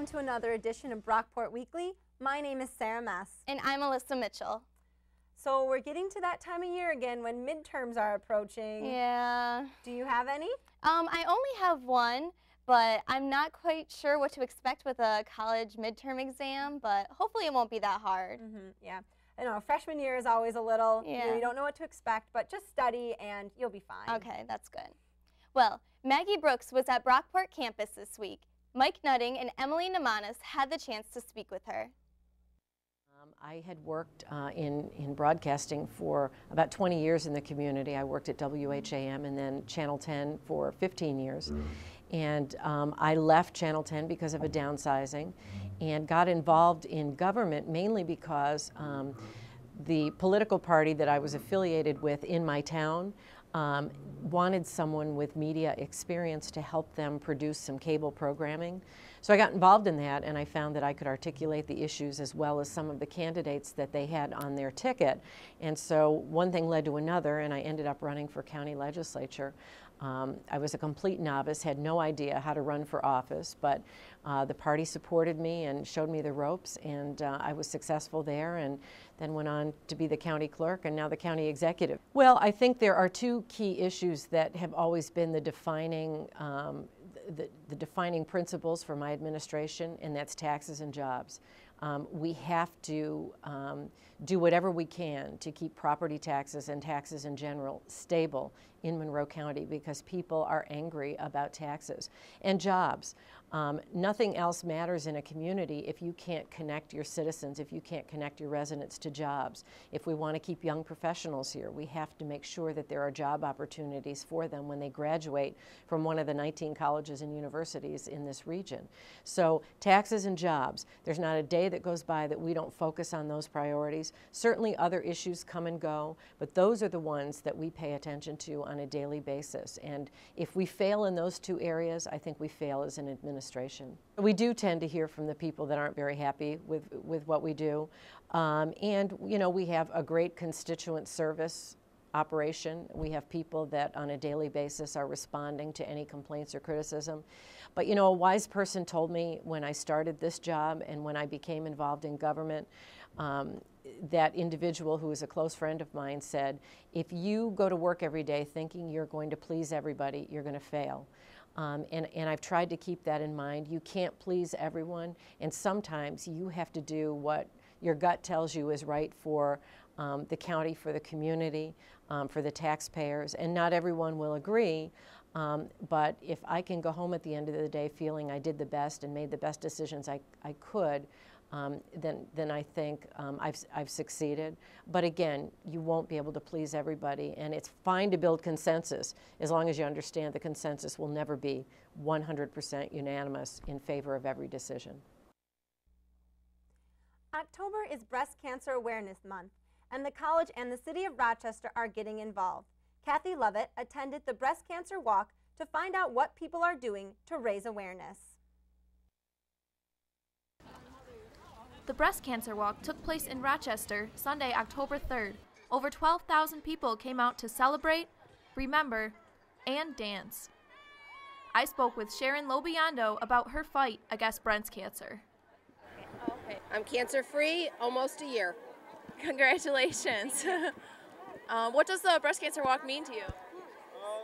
welcome to another edition of Brockport Weekly. My name is Sarah Mess. And I'm Alyssa Mitchell. So we're getting to that time of year again when midterms are approaching. Yeah. Do you have any? I only have one, but I'm not quite sure what to expect with a college midterm exam, but hopefully it won't be that hard. Yeah. I know, freshman year is always a little, yeah. You don't know what to expect, but just study and you'll be fine. Okay, that's good. Well, Maggie Brooks was at Brockport campus this week. Mike Nutting and Emily Namanis had the chance to speak with her. I had worked in broadcasting for about 20 years in the community. I worked at WHAM and then Channel 10 for 15 years. And I left Channel 10 because of a downsizing and got involved in government mainly because the political party that I was affiliated with in my town wanted someone with media experience to help them produce some cable programming. So I got involved in that, and I found that I could articulate the issues as well as some of the candidates that they had on their ticket. And so one thing led to another, and I ended up running for county legislature. I was a complete novice, had no idea how to run for office, but the party supported me and showed me the ropes, and I was successful there, and then went on to be the county clerk and now the county executive. Well, I think there are two key issues that have always been the defining principles for my administration, and that's taxes and jobs. We have to do whatever we can to keep property taxes and taxes in general stable in Monroe County because people are angry about taxes and jobs. Nothing else matters in a community if you can't connect your citizens, if you can't connect your residents to jobs. If we want to keep young professionals here, we have to make sure that there are job opportunities for them when they graduate from one of the 19 colleges and universities in this region. So taxes and jobs, there's not a day that goes by that we don't focus on those priorities. Certainly other issues come and go, but those are the ones that we pay attention to on a daily basis. And if we fail in those two areas, I think we fail as an administration. We do tend to hear from the people that aren't very happy with what we do. And, you know, we have a great constituent service operation. We have people that on a daily basis are responding to any complaints or criticism. But, you know, a wise person told me when I started this job and when I became involved in government, that individual who is a close friend of mine said, if you go to work every day thinking you're going to please everybody, you're going to fail. And I've tried to keep that in mind. You can't please everyone, and sometimes you have to do what your gut tells you is right for the county, for the community, for the taxpayers, and not everyone will agree. But if I can go home at the end of the day feeling I did the best and made the best decisions I could, then I think I've succeeded. But again, you won't be able to please everybody, and it's fine to build consensus as long as you understand the consensus will never be 100% unanimous in favor of every decision. October is Breast Cancer Awareness Month, and the college and the city of Rochester are getting involved. Kathy Lovett attended the Breast Cancer Walk to find out what people are doing to raise awareness. The Breast Cancer Walk took place in Rochester Sunday, October 3rd. Over 12,000 people came out to celebrate, remember, and dance. I spoke with Sharon Lobiondo about her fight against breast cancer. Okay, I'm cancer-free almost a year. Congratulations. What does the Breast Cancer Walk mean to you?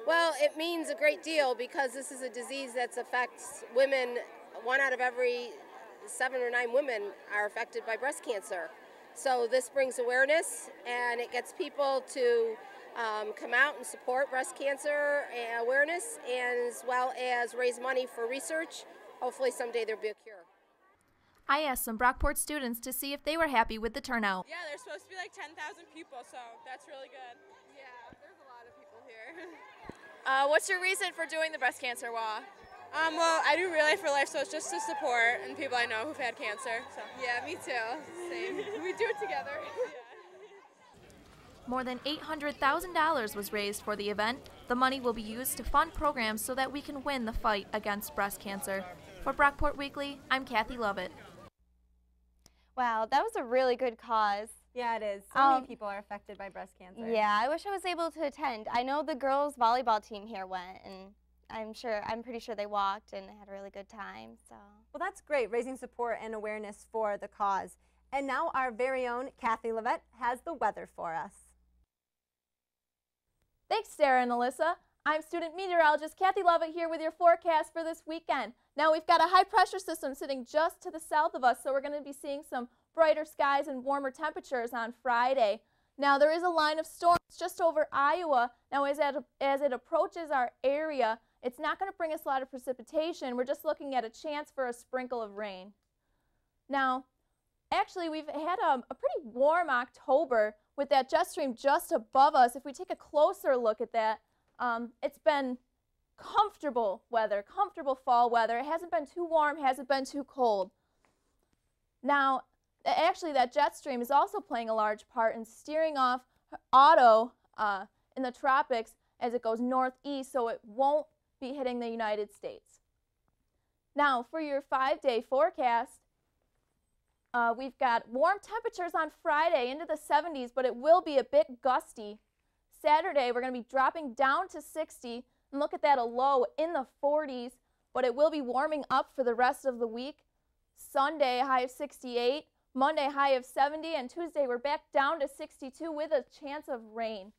Well, it means a great deal because this is a disease that affects women. 1 out of every 7 or 9 women are affected by breast cancer. So this brings awareness, and it gets people to come out and support breast cancer awareness, and as well as raise money for research. Hopefully someday there'll be a cure. I asked some Brockport students to see if they were happy with the turnout. Yeah, there's supposed to be like 10,000 people, so that's really good. Yeah, there's a lot of people here. What's your reason for doing the Breast Cancer Walk? Well, I do Real Life for Life, so it's just to support and people I know who've had cancer. So. Yeah, me too. Same. We do it together. More than $800,000 was raised for the event. The money will be used to fund programs so that we can win the fight against breast cancer. For Brockport Weekly, I'm Kathy Lovett. Wow, that was a really good cause. Yeah, it is. So many people are affected by breast cancer. Yeah, I wish I was able to attend. I know the girls' volleyball team here went, and I'm pretty sure they walked and had a really good time. So. Well, that's great, raising support and awareness for the cause. And now our very own Kathy Lovett has the weather for us. Thanks, Sarah and Alyssa. I'm student meteorologist Kathy Lovett here with your forecast for this weekend. Now we've got a high pressure system sitting just to the south of us, so we're going to be seeing some brighter skies and warmer temperatures on Friday. Now there is a line of storms just over Iowa. Now as it approaches our area, it's not going to bring us a lot of precipitation. We're just looking at a chance for a sprinkle of rain. Now, actually we've had a pretty warm October with that jet stream just above us. If we take a closer look at that, it's been comfortable weather, comfortable fall weather. It hasn't been too warm, hasn't been too cold. Now, actually that jet stream is also playing a large part in steering off Otto in the tropics as it goes northeast, so it won't be hitting the United States. Now, for your 5-day forecast, we've got warm temperatures on Friday into the 70s, but it will be a bit gusty. Saturday, we're going to be dropping down to 60, and look at that, a low in the 40s, but it will be warming up for the rest of the week. Sunday, high of 68, Monday, high of 70, and Tuesday, we're back down to 62 with a chance of rain.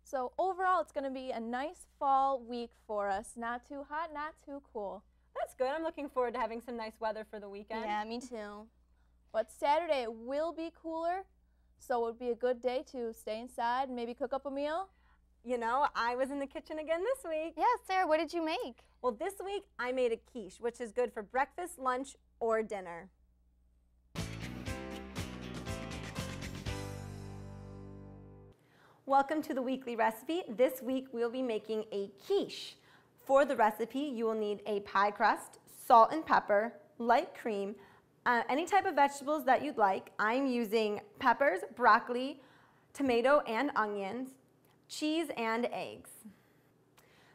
So overall, it's going to be a nice fall week for us. Not too hot, not too cool. That's good. I'm looking forward to having some nice weather for the weekend. Yeah, me too. But Saturday, it will be cooler. So it would be a good day to stay inside and maybe cook up a meal. You know, I was in the kitchen again this week. Yeah, Sarah, what did you make? Well, this week I made a quiche, which is good for breakfast, lunch, or dinner. Welcome to the weekly recipe. This week we'll be making a quiche. For the recipe, you will need a pie crust, salt and pepper, light cream, any type of vegetables that you'd like. I'm using peppers, broccoli, tomato and onions, cheese and eggs.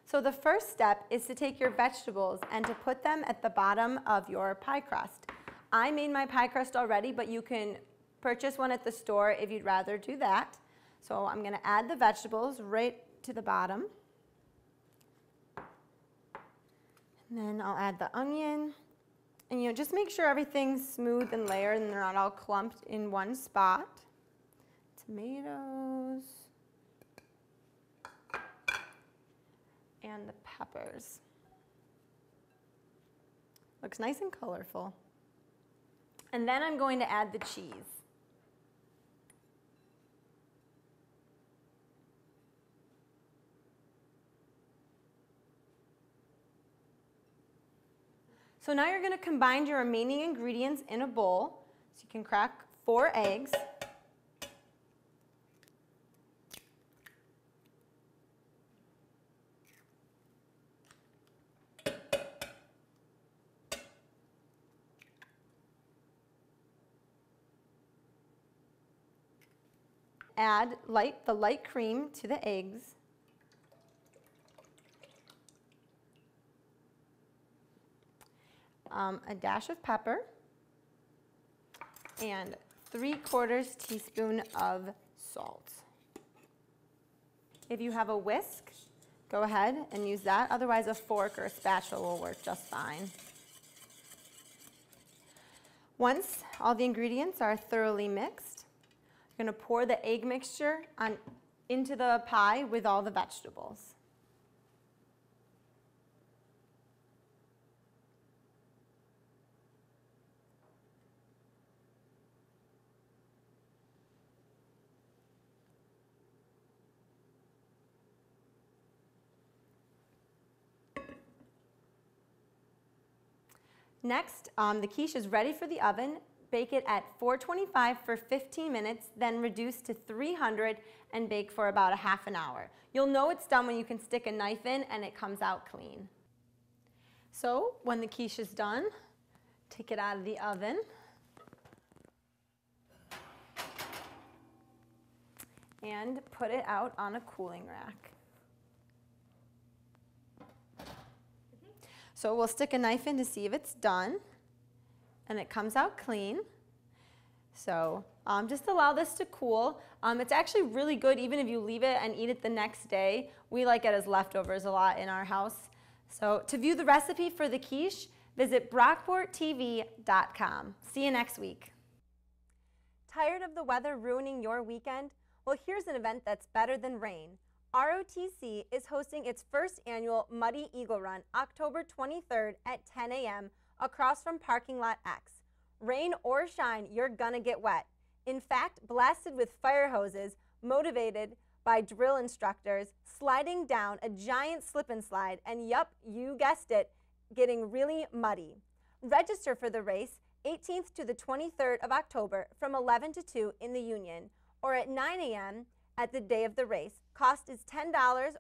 So the first step is to take your vegetables and to put them at the bottom of your pie crust. I made my pie crust already, but you can purchase one at the store if you'd rather do that. So I'm going to add the vegetables right to the bottom. And then I'll add the onion. And just make sure everything's smooth and layered and they're not all clumped in one spot. Tomatoes. And the peppers. Looks nice and colorful. And then I'm going to add the cheese. So now you're going to combine your remaining ingredients in a bowl. So you can crack 4 eggs. Add the light cream to the eggs. A dash of pepper, and 3/4 teaspoon of salt. If you have a whisk, go ahead and use that. Otherwise, a fork or a spatula will work just fine. Once all the ingredients are thoroughly mixed, you're going to pour the egg mixture into the pie with all the vegetables. Next, the quiche is ready for the oven. Bake it at 425 for 15 minutes, then reduce to 300 and bake for about a half an hour. You'll know it's done when you can stick a knife in and it comes out clean. So when the quiche is done, take it out of the oven. And put it out on a cooling rack. So we'll stick a knife in to see if it's done, and it comes out clean. So just allow this to cool. It's actually really good even if you leave it and eat it the next day. We like it as leftovers a lot in our house. So to view the recipe for the quiche, visit brockporttv.com. See you next week. Tired of the weather ruining your weekend? Well, here's an event that's better than rain. ROTC is hosting its first annual Muddy Eagle Run October 23rd at 10 a.m. across from Parking Lot X. Rain or shine, you're gonna get wet. In fact, blasted with fire hoses, motivated by drill instructors, sliding down a giant slip and slide, and yup, you guessed it, getting really muddy. Register for the race 18th to the 23rd of October from 11 to 2 in the Union, or at 9 a.m. at the day of the race. Cost is $10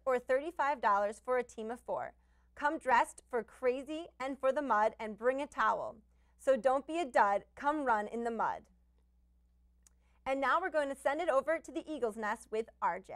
or $35 for a team of 4. Come dressed for crazy and for the mud, and bring a towel. So don't be a dud, come run in the mud. And now we're going to send it over to the Eagles Nest with RJ.